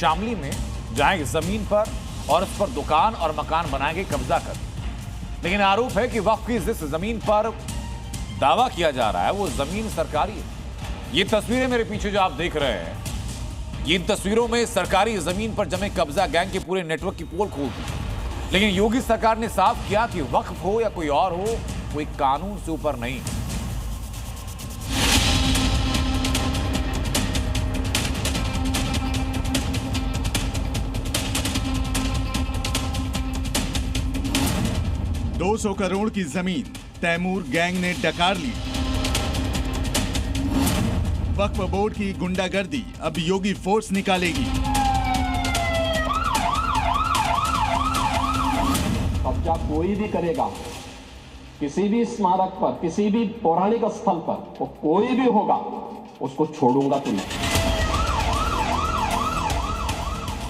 शामली में जाएंगे जमीन पर और उस पर दुकान और मकान बनाएंगे कब्जा कर। लेकिन आरोप है कि वक्फ की जिस जमीन पर दावा किया जा रहा है वो जमीन सरकारी है। ये तस्वीरें मेरे पीछे जो आप देख रहे हैं, ये इन तस्वीरों में सरकारी जमीन पर जमे कब्जा गैंग के पूरे नेटवर्क की पोल खोल दी। लेकिन योगी सरकार ने साफ किया कि वक्फ हो या कोई और हो, कोई कानून से ऊपर नहीं। $200 करोड़ की जमीन तैमूर गैंग ने डकार ली। वक्फ बोर्ड की गुंडागर्दी अब योगी फोर्स निकालेगी। कब्जा कोई भी करेगा किसी भी स्मारक पर, किसी भी पौराणिक स्थल पर, वो कोई भी होगा, उसको छोड़ूंगा तो नहीं।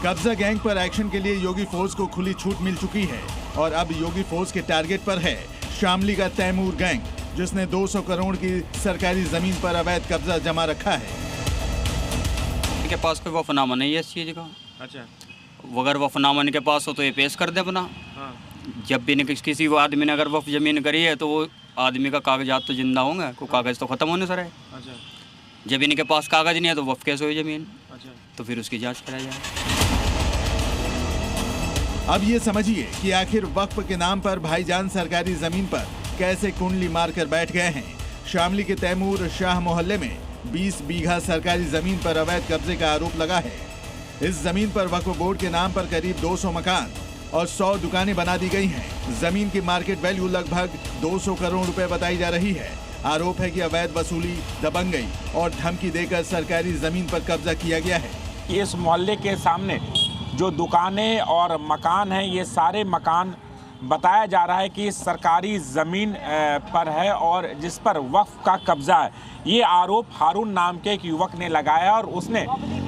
कब्जा गैंग पर एक्शन के लिए योगी फोर्स को खुली छूट मिल चुकी है और अब योगी फोर्स के टारगेट पर है शामली का तैमूर गैंग, जिसने 200 करोड़ की सरकारी जमीन पर अवैध कब्जा जमा रखा है। इनके पास कोई वफनामा नहीं है इस चीज का। अच्छा, अगर वफनामा इनके पास हो तो ये पेश कर दे अपना। हाँ। जब भी किसी आदमी ने अगर वफ जमीन करी है तो वो आदमी का कागजात तो जिंदा होंगे, कोई कागज तो खत्म होने सर है। अच्छा, जब इनके पास कागज नहीं है तो वफ कैसे हुई जमीन, अच्छा। तो फिर उसकी जांच कराई जाए। अब ये समझिए कि आखिर वक्फ के नाम पर भाईजान सरकारी जमीन पर कैसे कुंडली मारकर बैठ गए हैं। शामली के तैमूर शाह मोहल्ले में 20 बीघा सरकारी जमीन पर अवैध कब्जे का आरोप लगा है। इस जमीन पर वक्फ बोर्ड के नाम पर करीब 200 मकान और 100 दुकानें बना दी गई हैं। जमीन की मार्केट वैल्यू लगभग 200 करोड़ रुपए बताई जा रही है। आरोप है कि अवैध वसूली, दबंगई और धमकी देकर सरकारी जमीन पर कब्जा किया गया है। इस मोहल्ले के सामने जो दुकानें और मकान हैं, ये सारे मकान बताया जा रहा है कि सरकारी ज़मीन पर है और जिस पर वक्फ का कब्जा है। ये आरोप हारून नाम के एक युवक ने लगाया और उसने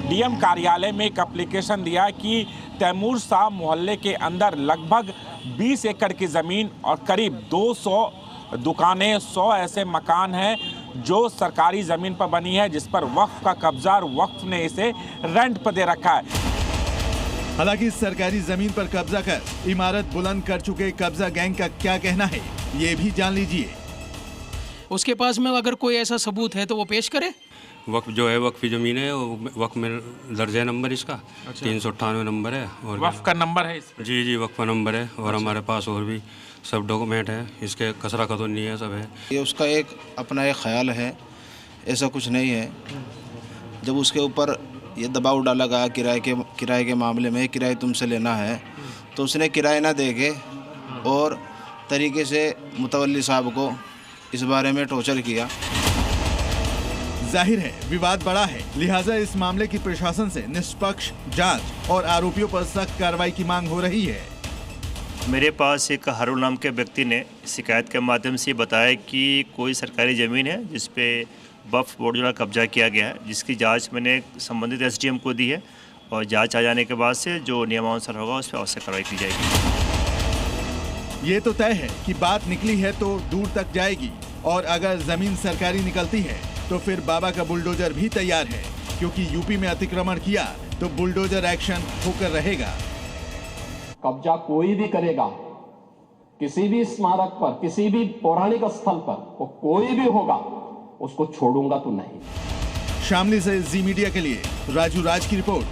डीएम कार्यालय में एक एप्लीकेशन दिया कि तैमूर शाह मोहल्ले के अंदर लगभग 20 एकड़ की ज़मीन और करीब 200 दुकानें, 100 ऐसे मकान हैं जो सरकारी ज़मीन पर बनी है, जिस पर वक्फ का कब्जा और वक्फ ने इसे रेंट पर दे रखा है। हालांकि सरकारी जमीन पर कब्जा कर इमारत बुलंद कर चुके कब्जा गैंग का क्या कहना है, ये भी जान लीजिए। उसके पास में अगर कोई ऐसा सबूत है तो वो पेश करे। वक्फ जो है, वक्फ की ज़मीन है, वो वक्फ में दर्ज है नंबर इसका। अच्छा। 398 नंबर है और वक्फ का नंबर है इसमें। जी जी, वक्फ का नंबर है और हमारे पास और भी सब डॉक्यूमेंट है, इसके कसरा खतौन नहीं है, सब है। ये उसका एक अपना एक ख्याल है, ऐसा कुछ नहीं है। जब उसके ऊपर ये दबाव डाला गया किराए के मामले में, किराए तुमसे लेना है, तो उसने किराए ना दे के और तरीके से मुतवल्ली साहब को इस बारे में टॉर्चर किया। जाहिर है विवाद बड़ा है, लिहाजा इस मामले की प्रशासन से निष्पक्ष जांच और आरोपियों पर सख्त कार्रवाई की मांग हो रही है। मेरे पास एक हारून नाम के व्यक्ति ने शिकायत के माध्यम से बताया कि कोई सरकारी ज़मीन है जिस पे वक्फ बोर्ड द्वारा कब्जा किया गया है, जिसकी जांच मैंने संबंधित एसडीएम को दी है और जांच आ जाने के बाद से जो नियमानुसार होगा उस पर आवश्यक कार्रवाई की जाएगी। ये तो तय है कि बात निकली है तो दूर तक जाएगी और अगर जमीन सरकारी निकलती है तो फिर बाबा का बुलडोजर भी तैयार है, क्योंकि यूपी में अतिक्रमण किया तो बुलडोजर एक्शन होकर रहेगा। कब्जा कोई भी करेगा किसी भी स्मारक पर, किसी भी पौराणिक स्थल पर, वो कोई भी होगा, उसको छोड़ूंगा तो नहीं। शामली से जी मीडिया के लिए राजू राज की रिपोर्ट।